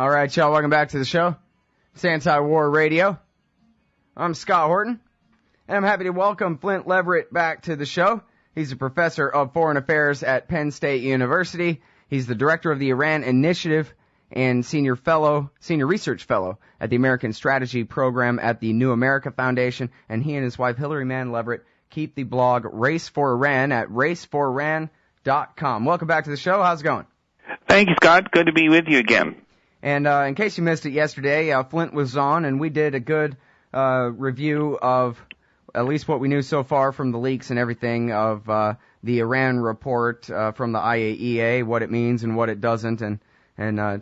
All right, y'all, welcome back to the show. It's Anti-War Radio. I'm Scott Horton, and I'm happy to welcome Flynt Leverett back to the show. He's a professor of foreign affairs at Penn State University. He's the director of the Iran Initiative and senior research fellow at the American Strategy Program at the New America Foundation, and he and his wife Hillary Mann Leverett keep the blog Race for Iran at raceforiran.com. Welcome back to the show. How's it going? Thank you, Scott. Good to be with you again. And in case you missed it yesterday, Flynt was on, and we did a good review of at least what we knew so far from the leaks and everything of the Iran report from the IAEA, what it means and what it doesn't, and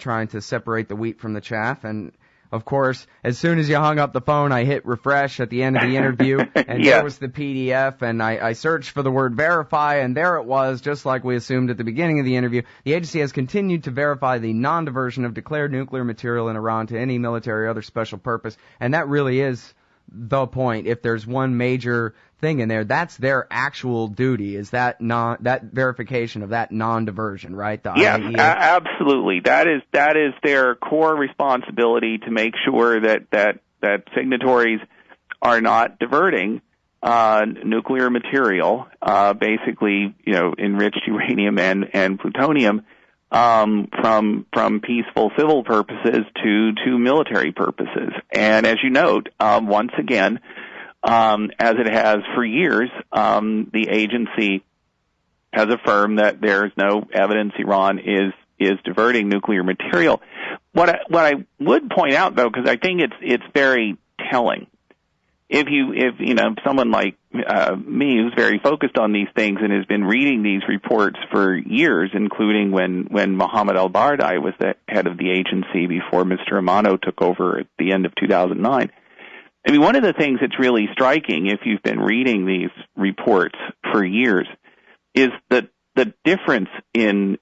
trying to separate the wheat from the chaff. And, of course, as soon as you hung up the phone, I hit refresh at the end of the interview, and There was the PDF, and I searched for the word verify, and there it was, just like we assumed at the beginning of the interview. The agency has continued to verify the non-diversion of declared nuclear material in Iran to any military or other special purpose, and that really is the point. If there's one major thing in there, that's their actual duty, is that verification of that non-diversion, right? The IAEA? Absolutely. That is their core responsibility, to make sure that signatories are not diverting nuclear material, basically, enriched uranium and plutonium, from peaceful civil purposes to military purposes. And as you note, once again, as it has for years, the agency has affirmed that there is no evidence Iran is diverting nuclear material. What I would point out, though, because I think it's very telling, if someone like me, who's very focused on these things and has been reading these reports for years, including when Mohamed ElBaradei was the head of the agency before Mr. Amano took over at the end of 2009. I mean, one of the things that's really striking, if you've been reading these reports for years, is that the difference in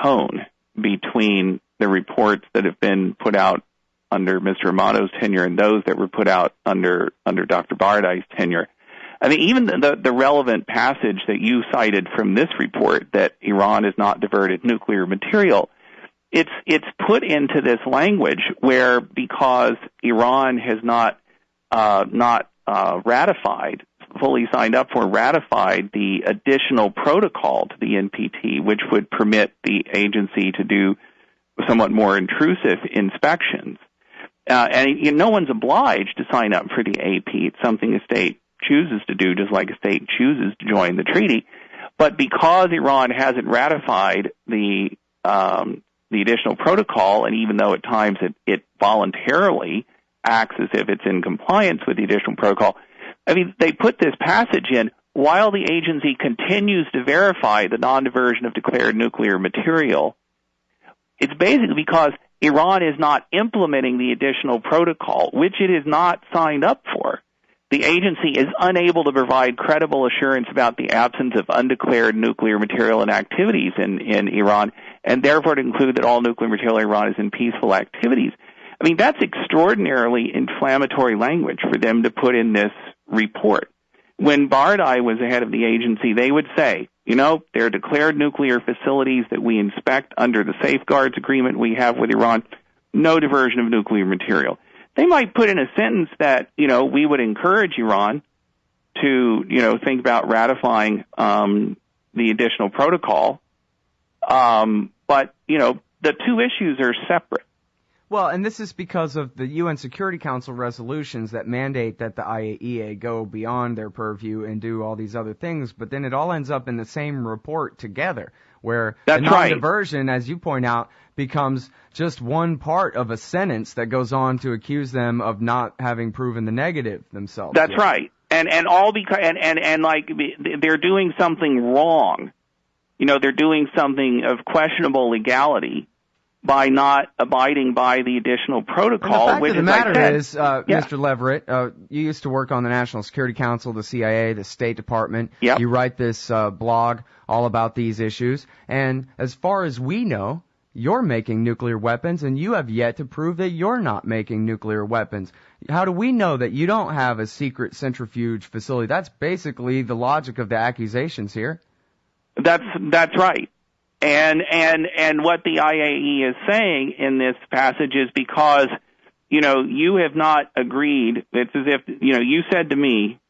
tone between the reports that have been put out under Mr. Amano's tenure and those that were put out under Dr. Baradei's tenure. I mean, even the relevant passage that you cited from this report, that Iran has not diverted nuclear material, it's put into this language where, because Iran has not ratified, fully signed up for, ratified the additional protocol to the NPT, which would permit the agency to do somewhat more intrusive inspections. And no one's obliged to sign up for the AP. It's something a state chooses to do, just like a state chooses to join the treaty. But because Iran hasn't ratified the additional protocol, and even though at times it voluntarily acts as if it's in compliance with the additional protocol, I mean, they put this passage in while the agency continues to verify the non-diversion of declared nuclear material. It's basically because Iran is not implementing the additional protocol, which it is not signed up for. The agency is unable to provide credible assurance about the absence of undeclared nuclear material and activities in Iran, and therefore to conclude that all nuclear material in Iran is in peaceful activities. I mean, that's extraordinarily inflammatory language for them to put in this report. When Baradei was the head of the agency, they would say, there are declared nuclear facilities that we inspect under the safeguards agreement we have with Iran, no diversion of nuclear material. They might put in a sentence that, we would encourage Iran to, think about ratifying the additional protocol. But, the two issues are separate. Well, and this is because of the UN Security Council resolutions that mandate that the IAEA go beyond their purview and do all these other things, but then it all ends up in the same report together, where the non-diversion, as you point out, becomes just one part of a sentence that goes on to accuse them of not having proven the negative themselves. That's right. And all because and like they're doing something wrong. They're doing something of questionable legality by not abiding by the additional protocol. And the fact of the matter is, Mr. Leverett, you used to work on the National Security Council, the CIA, the State Department. Yep. You write this blog all about these issues. And as far as we know, you're making nuclear weapons, and you have yet to prove that you're not making nuclear weapons. How do we know that you don't have a secret centrifuge facility? That's basically the logic of the accusations here. That's right. And what the IAEA is saying in this passage is because, you have not agreed, it's as if, you said to me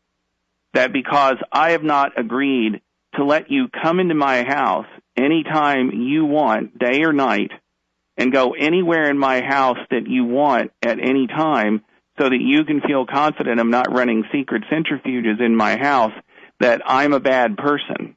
that because I have not agreed to let you come into my house anytime you want, day or night, and go anywhere in my house that you want at any time so that you can feel confident I'm not running secret centrifuges in my house, that I'm a bad person,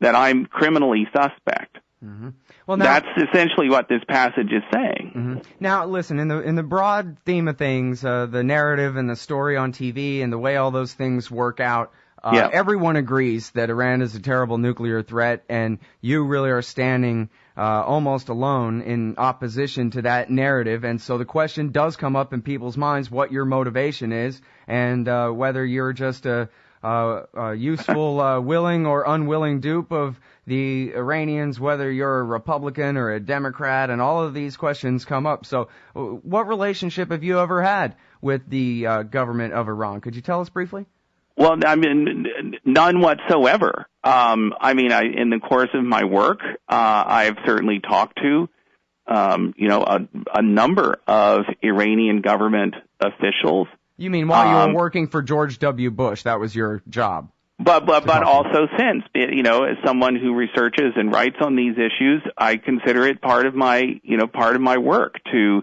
that I'm criminally suspect. Mm-hmm. Well, now, that's essentially what this passage is saying. Mm-hmm. Now, listen, in the broad theme of things, the narrative and the story on TV and the way all those things work out, everyone agrees that Iran is a terrible nuclear threat, and you really are standing almost alone in opposition to that narrative. And so the question does come up in people's minds what your motivation is, and whether you're just a useful, willing or unwilling dupe of the Iranians, whether you're a Republican or a Democrat, and all of these questions come up. So what relationship have you ever had with the government of Iran? Could you tell us briefly? Well, I mean, none whatsoever. In the course of my work, I've certainly talked to, a number of Iranian government officials. You mean while you were working for George W. Bush, that was your job? But also since, as someone who researches and writes on these issues, I consider it part of my work to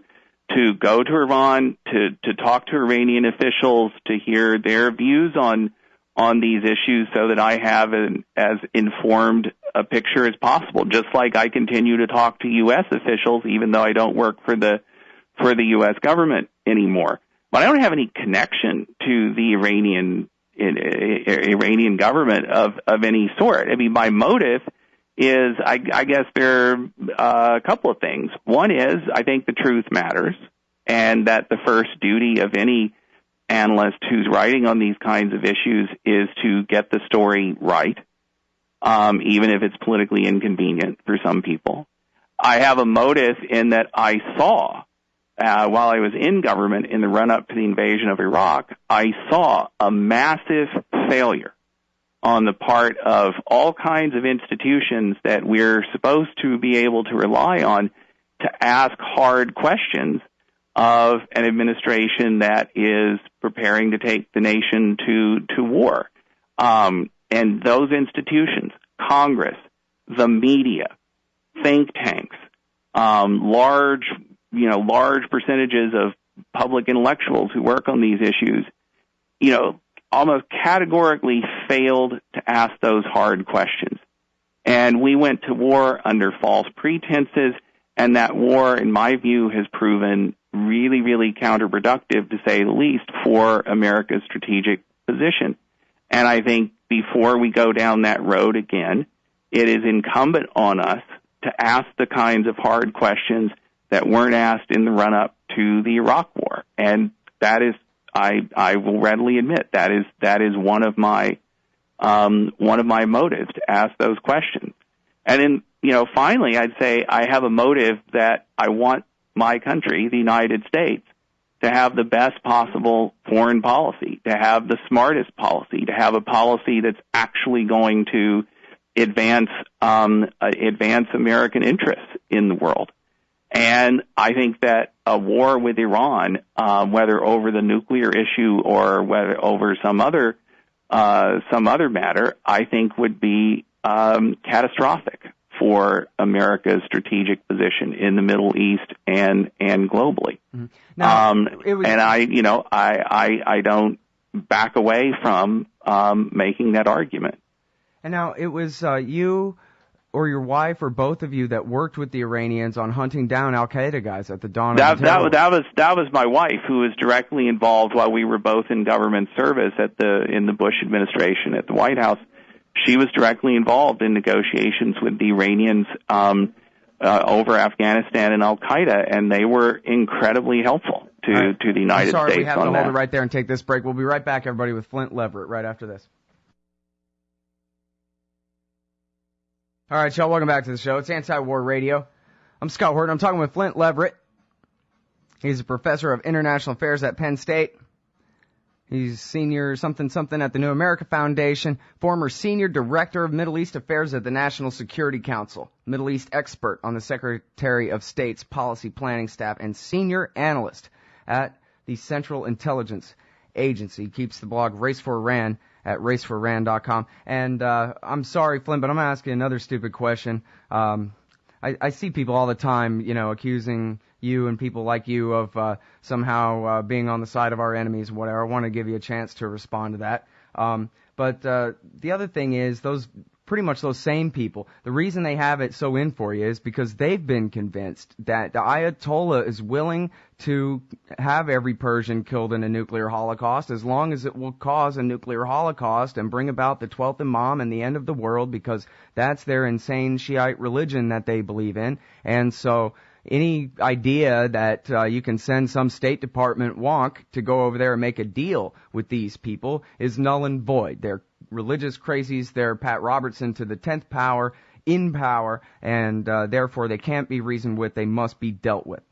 go to Iran, to talk to Iranian officials, to hear their views on these issues so that I have as informed a picture as possible, just like I continue to talk to U.S. officials, even though I don't work for the U.S. government anymore. But I don't have any connection to the Iranian government of any sort. I mean, my motive is, I guess there are a couple of things. One is, I think the truth matters, and that the first duty of any analyst who's writing on these kinds of issues is to get the story right, even if it's politically inconvenient for some people. I have a motive in that I saw, while I was in government in the run-up to the invasion of Iraq, I saw a massive failure on the part of all kinds of institutions that we're supposed to be able to rely on to ask hard questions of an administration that is preparing to take the nation to war. And those institutions, Congress, the media, think tanks, large percentages of public intellectuals who work on these issues, almost categorically failed to ask those hard questions. And we went to war under false pretenses, and that war, in my view, has proven really, really counterproductive, to say the least, for America's strategic position. And I think before we go down that road again, it is incumbent on us to ask the kinds of hard questions that weren't asked in the run-up to the Iraq War. And that is, I will readily admit, that is one of my motives, to ask those questions. And then, finally, I'd say I have a motive that I want my country, the United States, to have the best possible foreign policy, to have the smartest policy, to have a policy that's actually going to advance American interests in the world. And I think that a war with Iran, whether over the nuclear issue or whether over some other matter, I think would be catastrophic for America's strategic position in the Middle East and globally. Mm-hmm. Now, I don't back away from making that argument. And now it was you or your wife or both of you that worked with the Iranians on hunting down Al-Qaeda guys at the dawn of the terror. That was my wife, who was directly involved while we were both in government service in the Bush administration at the White House. She was directly involved in negotiations with the Iranians over Afghanistan and Al-Qaeda, and they were incredibly helpful to the United States on that. We have to hold it right there and take this break. We'll be right back, everybody, with Flynt Leverett right after this. All right, y'all, welcome back to the show. It's Anti-War Radio. I'm Scott Horton. I'm talking with Flynt Leverett. He's a professor of international affairs at Penn State. He's senior something at the New America Foundation, former senior director of Middle East Affairs at the National Security Council, Middle East expert on the Secretary of State's policy planning staff, and senior analyst at the Central Intelligence Agency. He keeps the blog Race for Iran at racefoриran.com. And I'm sorry, Flynt, but I'm going to ask you another stupid question. I see people all the time, accusing you and people like you of somehow being on the side of our enemies, whatever. I want to give you a chance to respond to that. But the other thing is, pretty much those same people, the reason they have it so in for you is because they've been convinced that the Ayatollah is willing to have every Persian killed in a nuclear holocaust as long as it will cause a nuclear holocaust and bring about the 12th Imam and the end of the world, because that's their insane Shiite religion that they believe in. And so any idea that you can send some State Department wonk to go over there and make a deal with these people is null and void. They're religious crazies. They're Pat Robertson to the 10th power, in power, and therefore they can't be reasoned with. They must be dealt with.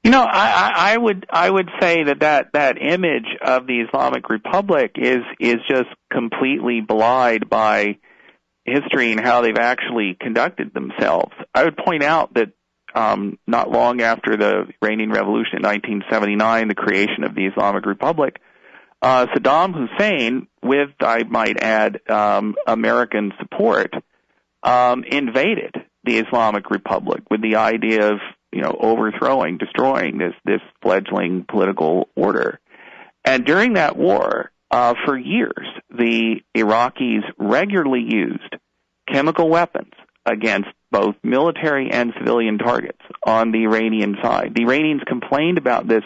I would say that image of the Islamic Republic is just completely belied by history and how they've actually conducted themselves. I would point out that not long after the Iranian Revolution in 1979, the creation of the Islamic Republic, Saddam Hussein, with, I might add, American support, invaded the Islamic Republic with the idea of, overthrowing, destroying this fledgling political order. And during that war, for years, the Iraqis regularly used chemical weapons against both military and civilian targets on the Iranian side. The Iranians complained about this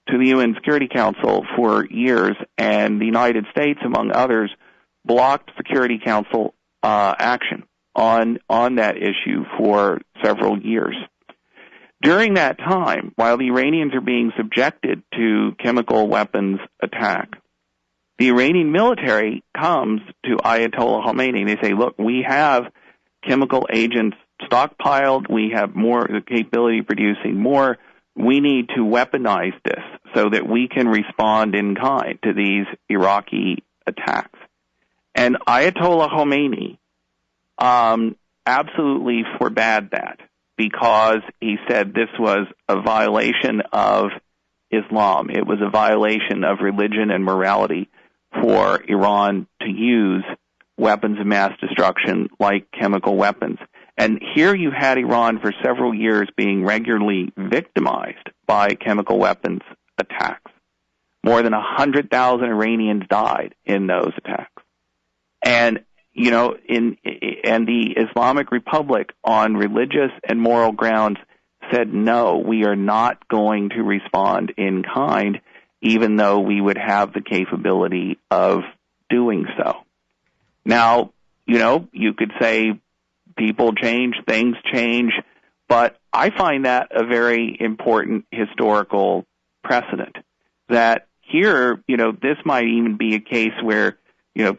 to the UN Security Council for years, and the United States, among others, blocked Security Council action on that issue for several years. During that time, while the Iranians are being subjected to chemical weapons attack, the Iranian military comes to Ayatollah Khomeini. They say, look, we have chemical agents stockpiled. We have more capability of producing more. We need to weaponize this so that we can respond in kind to these Iraqi attacks. And Ayatollah Khomeini absolutely forbade that, because he said this was a violation of Islam. It was a violation of religion and morality for Iran to use weapons of mass destruction like chemical weapons. And here you had Iran for several years being regularly victimized by chemical weapons attacks. More than 100,000 Iranians died in those attacks. And, and the Islamic Republic, on religious and moral grounds, said, no, we are not going to respond in kind, even though we would have the capability of doing so. Now, you could say people change, things change, but I find that a very important historical precedent, that here, this might even be a case where,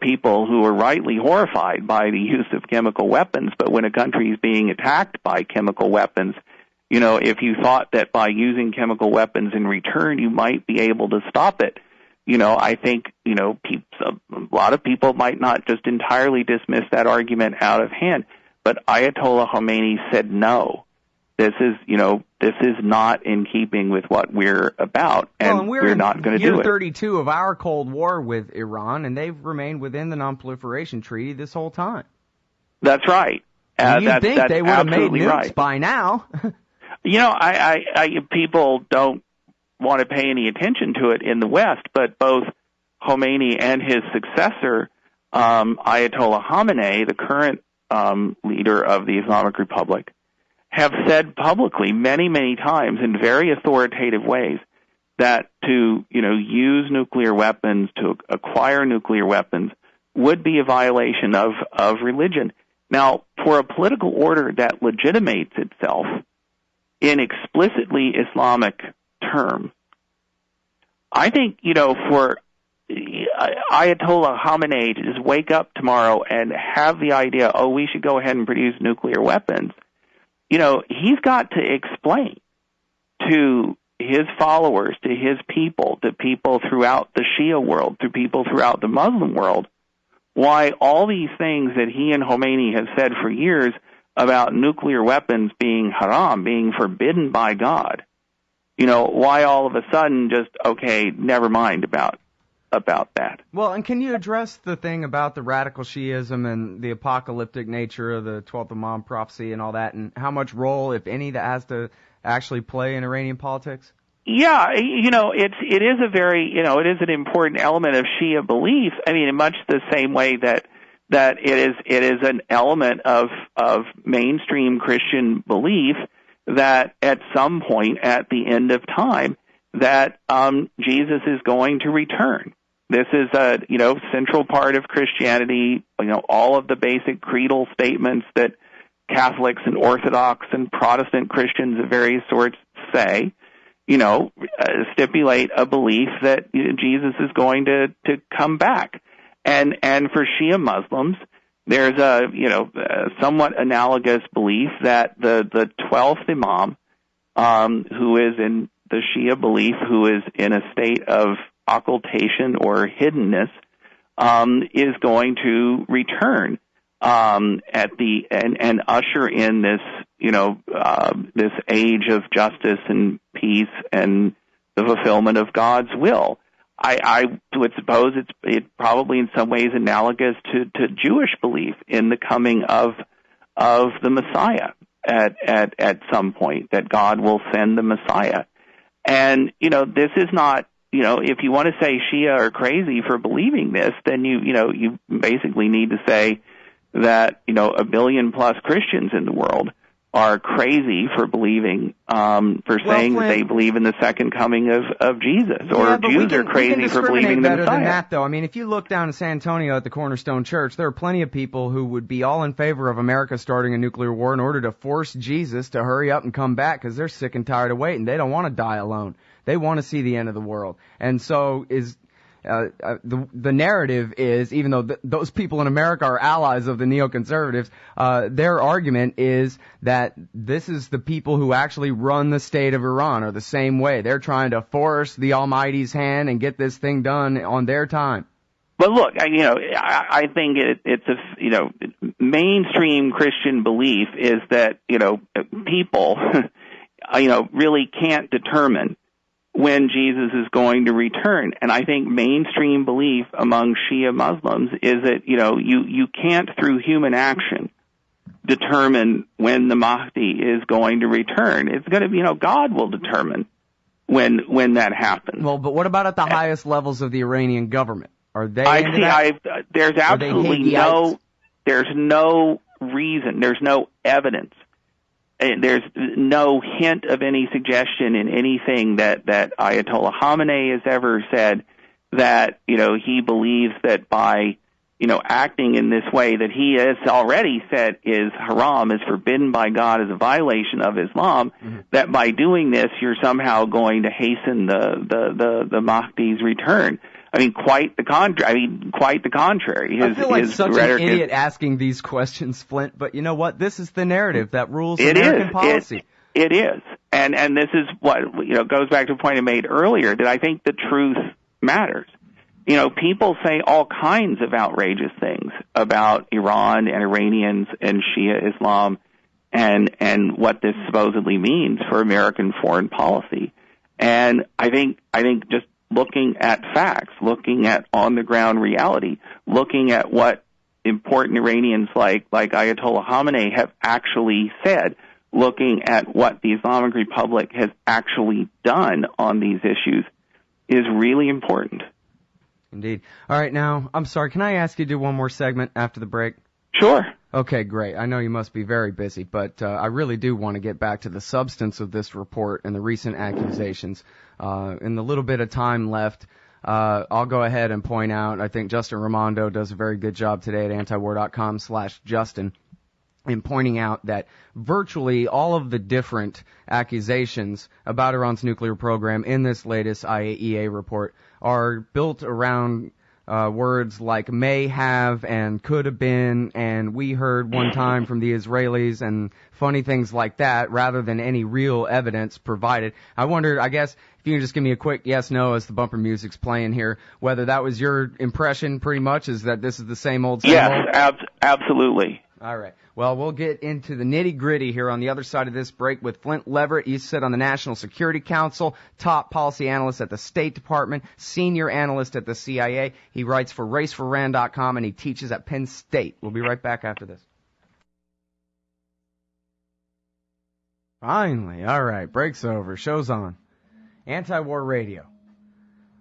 people who are rightly horrified by the use of chemical weapons, but when a country is being attacked by chemical weapons, if you thought that by using chemical weapons in return you might be able to stop it, I think, a lot of people might not just entirely dismiss that argument out of hand. But Ayatollah Khomeini said, no, this is not in keeping with what we're about, and we're not going to do it. Year 32 of our Cold War with Iran, and they've remained within the Non-Proliferation Treaty this whole time. That's right. You'd think they would have made nukes by now. People don't want to pay any attention to it in the West, but both Khomeini and his successor, Ayatollah Khamenei, the current leader of the Islamic Republic, have said publicly many, many times in very authoritative ways that to, use nuclear weapons, to acquire nuclear weapons, would be a violation of religion. Now, for a political order that legitimates itself in explicitly Islamic terms, I think, for Ayatollah Khamenei to just wake up tomorrow and have the idea, we should go ahead and produce nuclear weapons, he's got to explain to his followers, to his people, to people throughout the Shia world, to people throughout the Muslim world, why all these things that he and Khomeini have said for years about nuclear weapons being haram, being forbidden by God, why all of a sudden just, okay, never mind about that. Well, and can you address the thing about the radical Shiism and the apocalyptic nature of the 12th Imam prophecy and all that, and how much role, if any, that has to actually play in Iranian politics? Yeah, it is a very, it is an important element of Shia belief. I mean, in much the same way that it is an element of mainstream Christian belief that at some point at the end of time that Jesus is going to return. This is a central part of Christianity. All of the basic creedal statements that Catholics and Orthodox and Protestant Christians of various sorts say, stipulate a belief that Jesus is going to come back. And for Shia Muslims, there's a somewhat analogous belief that the 12th Imam, who is in the Shia belief, who is in a state of occultation or hiddenness, is going to return and usher in this this age of justice and peace and the fulfillment of God's will. I would suppose it's probably in some ways analogous to Jewish belief in the coming of the Messiah at some point, that God will send the Messiah. And this is not, if you want to say Shia are crazy for believing this, then you basically need to say that a billion plus Christians in the world are crazy for believing, saying that they believe in the second coming of Jesus, or Jews are crazy for believing in the Messiah. Than that, though. I mean, if you look down in San Antonio at the Cornerstone Church, there are plenty of people who would be all in favor of America starting a nuclear war in order to force Jesus to hurry up and come back, because they're sick and tired of waiting. They don't want to die alone. They want to see the end of the world. And so the narrative is, even though those people in America are allies of the neoconservatives, their argument is that this is the people who actually run the state of Iran are the same way. They're trying to force the Almighty's hand and get this thing done on their time. But look, I think it's a mainstream Christian belief is that people really can't determine when Jesus is going to return. And I think mainstream belief among Shia Muslims is that, you can't, through human action, determine when the Mahdi is going to return. It's going to be, God will determine when that happens. Well, but what about at the highest levels of the Iranian government? Are they there's absolutely there's no reason, there's no evidence, there's no hint of any suggestion in anything that Ayatollah Khamenei has ever said that, he believes that by, acting in this way that he has already said is haram, is forbidden by God, as a violation of Islam, that by doing this you're somehow going to hasten the Mahdi's return. I mean, quite the contrary. I feel like such an idiot asking these questions, Flynt, but you know what? This is the narrative that rules American policy. It is. And this is what, goes back to a point I made earlier, that I think the truth matters. People say all kinds of outrageous things about Iran and Iranians and Shia Islam and what this supposedly means for American foreign policy. And I think just looking at facts, looking at on-the-ground reality, looking at what important Iranians like Ayatollah Khamenei have actually said, looking at what the Islamic Republic has actually done on these issues is really important. Indeed. All right, now, I'm sorry, can I ask you to do one more segment after the break? Sure. Okay, great. I know you must be very busy, but I really do want to get back to the substance of this report and the recent accusations. In the little bit of time left, I'll go ahead and point out, I think Justin Raimondo does a very good job today at antiwar.com/Justin in pointing out that virtually all of the different accusations about Iran's nuclear program in this latest IAEA report are built around words like may have and could have been and we heard one time from the Israelis and funny things like that rather than any real evidence provided. I wondered, I guess, if you can just give me a quick yes-no as the bumper music's playing here, whether that was your impression pretty much, is that this is the same old, same old? Yes, absolutely. All right. Well, we'll get into the nitty-gritty here on the other side of this break with Flynt Leverett. He sits on the National Security Council, top policy analyst at the State Department, senior analyst at the CIA. He writes for raceforrand.com, and he teaches at Penn State. We'll be right back after this. Finally. All right. Break's over. Show's on. Anti-War Radio.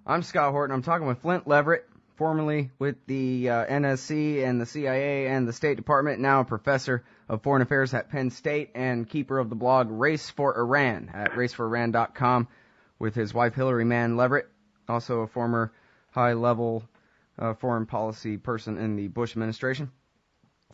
I'm Scott Horton. I'm talking with Flynt Leverett, formerly with the NSC and the CIA and the State Department, now a professor of foreign affairs at Penn State and keeper of the blog Race for Iran at raceforrand.com with his wife Hillary Mann Leverett, also a former high-level foreign policy person in the Bush administration.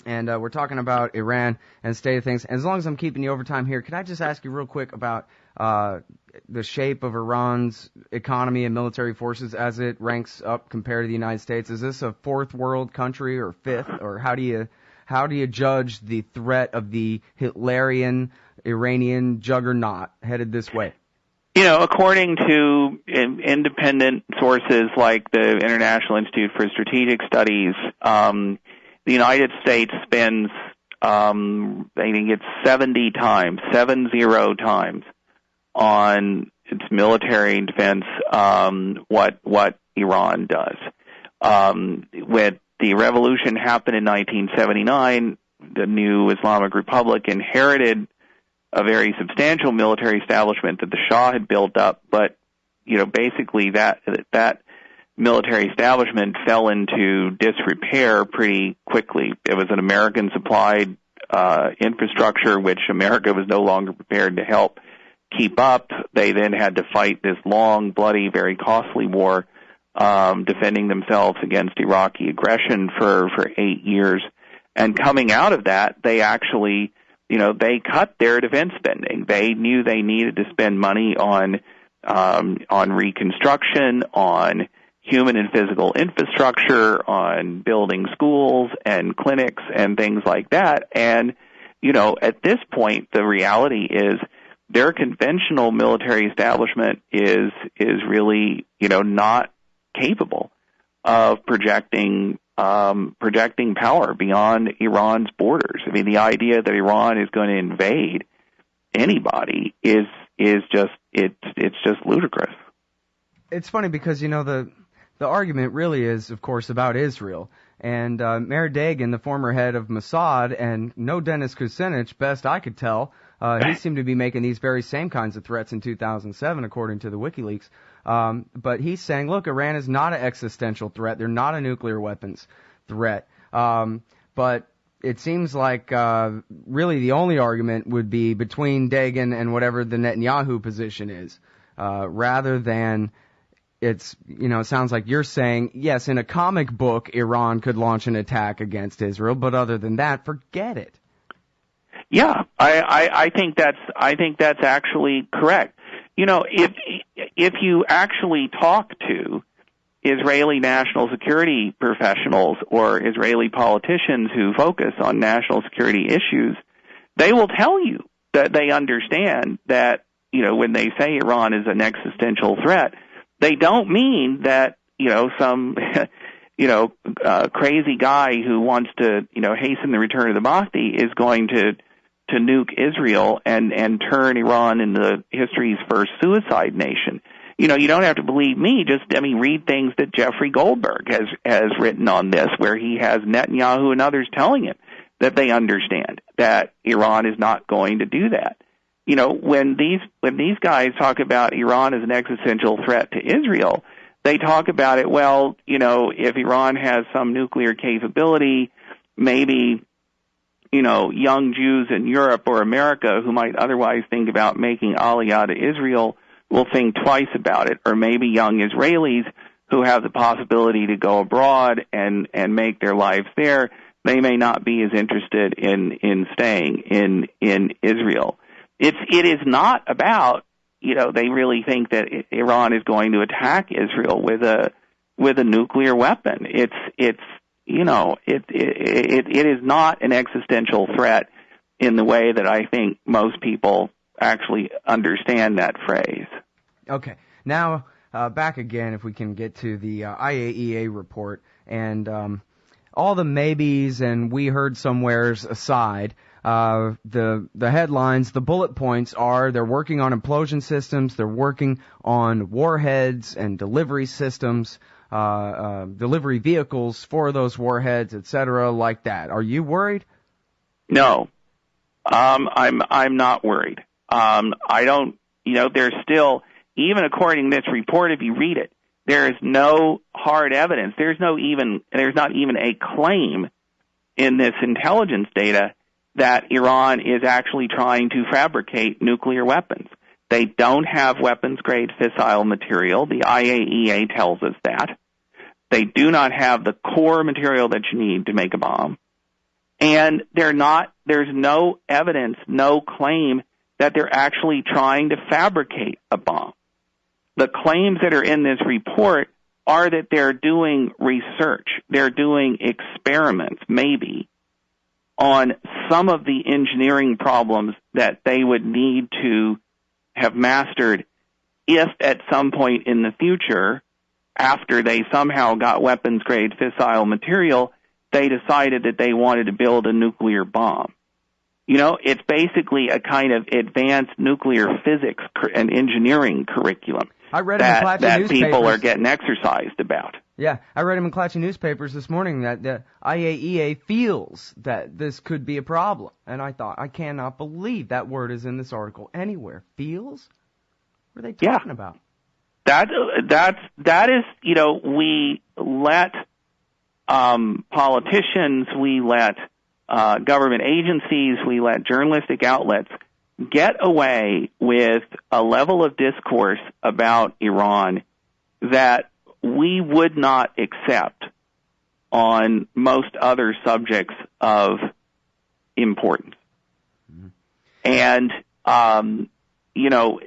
And we're talking about Iran and state of things. And as long as I'm keeping you over time here, could I just ask you real quick about the shape of Iran's economy and military forces as it ranks up compared to the United States? Is this a fourth world country or fifth? Or how do you judge the threat of the Hitlerian Iranian juggernaut headed this way? You know, according to independent sources like the International Institute for Strategic Studies, the United States spends, I think it's 70 times on its military defense, what Iran does. When the revolution happened in 1979, the new Islamic Republic inherited a very substantial military establishment that the Shah had built up, but, you know, basically that military establishment fell into disrepair pretty quickly. It was an American-supplied infrastructure which America was no longer prepared to help keep up. They then had to fight this long, bloody, very costly war, defending themselves against Iraqi aggression for 8 years. And coming out of that, they actually, you know, they cut their defense spending. They knew they needed to spend money on reconstruction, on human and physical infrastructure, on building schools and clinics and things like that. And, you know, at this point, the reality is their conventional military establishment is really, you know, not capable of projecting power beyond Iran's borders. I mean, the idea that Iran is going to invade anybody is just ludicrous. It's funny because, you know, the argument really is, of course, about Israel. And Meir Dagan, the former head of Mossad, and no Dennis Kucinich, best I could tell, he seemed to be making these very same kinds of threats in 2007, according to the WikiLeaks. But he's saying, look, Iran is not an existential threat. They're not a nuclear weapons threat. But it seems like really the only argument would be between Dagan and whatever the Netanyahu position is, rather than it's, you know, it sounds like you're saying, yes, in a comic book, Iran could launch an attack against Israel, but other than that, forget it. Yeah, I think that's actually correct. You know, if you actually talk to Israeli national security professionals or Israeli politicians who focus on national security issues, they will tell you that they understand that, you know, when they say Iran is an existential threat, they don't mean that, you know, some, you know, crazy guy who wants to, you know, hasten the return of the Mahdi is going to nuke Israel and turn Iran into history's first suicide nation. You know, you don't have to believe me. Just, I mean, read things that Jeffrey Goldberg has written on this, where he has Netanyahu and others telling him that they understand that Iran is not going to do that. You know, when these guys talk about Iran as an existential threat to Israel, they talk about it, well, you know, if Iran has some nuclear capability, maybe, you know, young Jews in Europe or America who might otherwise think about making aliyah to Israel will think twice about it. Or maybe young Israelis who have the possibility to go abroad and make their lives there, they may not be as interested in staying in Israel. It is not about, you know, they really think that Iran is going to attack Israel with a with a nuclear weapon. It is not an existential threat in the way that I think most people actually understand that phrase. Okay. Now, back again, if we can get to the IAEA report and all the maybes and we heard somewheres aside, the headlines, the bullet points are they're working on implosion systems, they're working on warheads and delivery systems, delivery vehicles for those warheads, etc., like that. Are you worried? No, I'm not worried. I don't. There's still, even according to this report, if you read it, there is no hard evidence. There's not even a claim in this intelligence data that Iran is actually trying to fabricate nuclear weapons. They don't have weapons-grade fissile material. The IAEA tells us that. They do not have the core material that you need to make a bomb. And there's no evidence, no claim that they're actually trying to fabricate a bomb. The claims that are in this report are that they're doing research. They're doing experiments, maybe, on some of the engineering problems that they would need to have mastered if at some point in the future, after they somehow got weapons-grade fissile material, they decided that they wanted to build a nuclear bomb. It's basically a kind of advanced nuclear physics and engineering curriculum that people are getting exercised about. Yeah, I read in McClatchy newspapers this morning that the IAEA feels that this could be a problem. And I thought, I cannot believe that word is in this article anywhere. Feels? What are they talking about? That is, we let politicians, we let government agencies, we let journalistic outlets get away with a level of discourse about Iran that we would not accept on most other subjects of importance. Mm-hmm. And,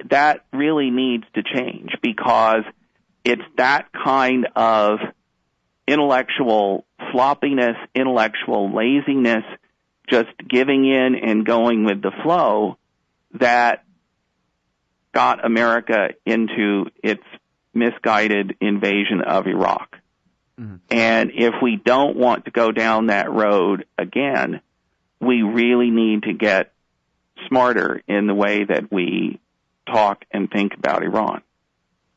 that really needs to change because it's that kind of intellectual sloppiness, intellectual laziness, just giving in and going with the flow that got America into its misguided invasion of Iraq. Mm-hmm. And if we don't want to go down that road again, we really need to get smarter in the way that we talk and think about Iran.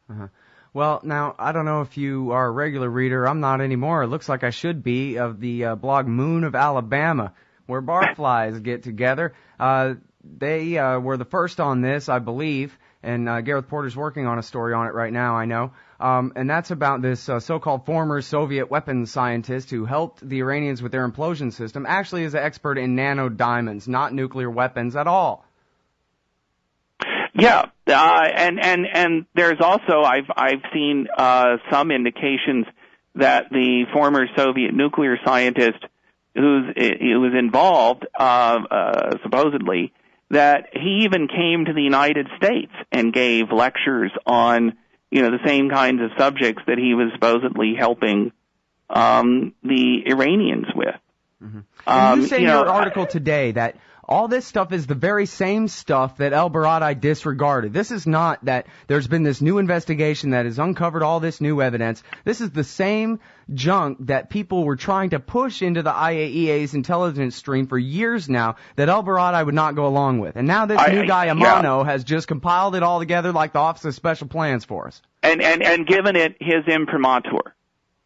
Uh-huh. Well, now, I don't know if you are a regular reader. I'm not anymore. It looks like I should be, of the blog Moon of Alabama, where barflies get together. They were the first on this, I believe, and Gareth Porter's working on a story on it right now, I know. And that's about this so-called former Soviet weapons scientist who helped the Iranians with their implosion system, actually is an expert in nanodiamonds, not nuclear weapons at all. Yeah, and there's also I've seen some indications that the former Soviet nuclear scientist who was involved, supposedly, that he even came to the United States and gave lectures on the same kinds of subjects that he was supposedly helping the Iranians with. Mm-hmm. And you say in your article today that all this stuff is the very same stuff that ElBaradei disregarded. This is not that there's been this new investigation that has uncovered all this new evidence. This is the same junk that people were trying to push into the IAEA's intelligence stream for years now that ElBaradei would not go along with. And now this new guy, Amano, has just compiled it all together like the Office of Special Plans for us. And given it his imprimatur.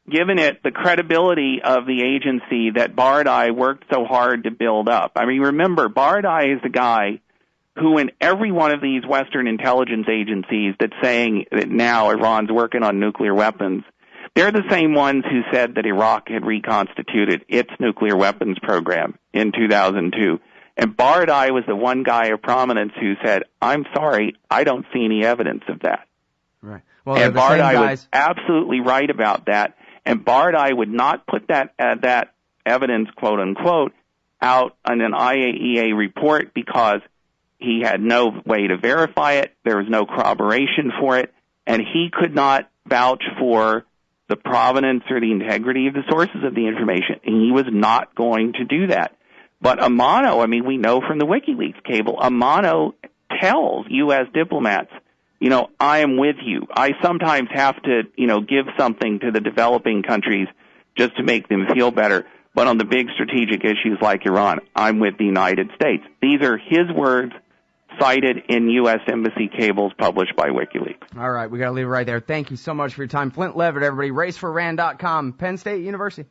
Given it the credibility of the agency that Baradei worked so hard to build up. I mean, remember, Baradei is the guy who in every one of these Western intelligence agencies that's saying that now Iran's working on nuclear weapons, they're the same ones who said that Iraq had reconstituted its nuclear weapons program in 2002. And Baradei was the one guy of prominence who said, I'm sorry, I don't see any evidence of that. Right. Well, and Baradei was absolutely right about that. And Baradei would not put that evidence, quote unquote, out on an IAEA report because he had no way to verify it. There was no corroboration for it, and he could not vouch for the provenance or the integrity of the sources of the information. And he was not going to do that. But Amano, I mean, we know from the WikiLeaks cable, Amano tells U.S. diplomats, you know, I am with you. I sometimes have to, you know, give something to the developing countries just to make them feel better. But on the big strategic issues like Iran, I'm with the United States. These are his words cited in U.S. Embassy cables published by WikiLeaks. All right, we got to leave it right there. Thank you so much for your time. Flynt Leverett, everybody, raceforrand.com, Penn State University.